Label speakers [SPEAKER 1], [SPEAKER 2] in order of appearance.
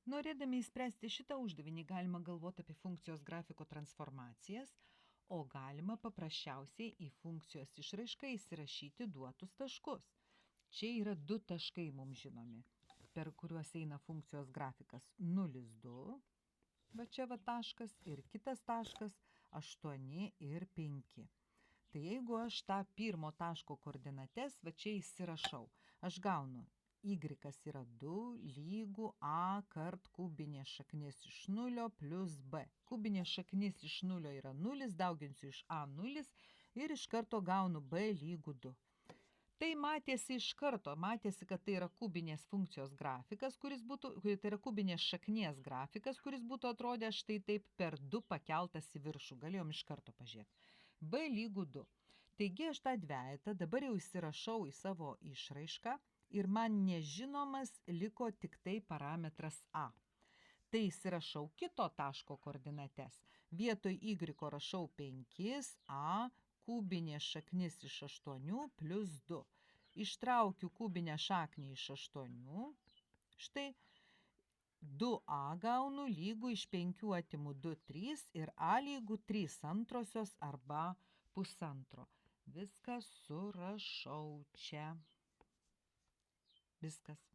[SPEAKER 1] Norėdami įspręsti šitą uždavinį galima galvoti apie funkcijos grafiko transformacijas, o galima paprasčiausiai į funkcijos išraišką įsirašyti duotus taškus. Čia yra 2 taškai mums žinomi, per kuriuos eina funkcijos grafikas 0, 2, va čia va taškas ir kitas taškas 8 ir 5. Tai jeigu aš tą pirmo taško koordinates va čia įsirašau, aš gaunu y yra 2 lygų a kart kubinė šaknis iš 0 plus b. Kubinė šaknis iš 0 yra 0, dauginsiu iš a 0 ir iš karto gaunu b lygų 2. Tai matėsi iš karto, kad tai yra kubinės funkcijos grafikas, tai yra kubinės šaknies grafikas, kuris būtų atrodęs štai taip per 2 pakeltas į viršų. Galėjom iš karto pažiūrėti. B lygų 2. Taigi aš tą dvejetą dabar jau įsirašau į savo išraišką ir man nežinomas liko tik tai parametras a. Tai įsirašau kito taško koordinates. Vietoj y rašau 5, a, kubinė šaknis iš 8 plus 2. Ištraukiu kubinę šaknį iš 8. Štai 2a gaunu lygų iš 5 atimu 2, 3 ir a lygų 3/2 arba pusantro. Viską surašau čia. Viskas.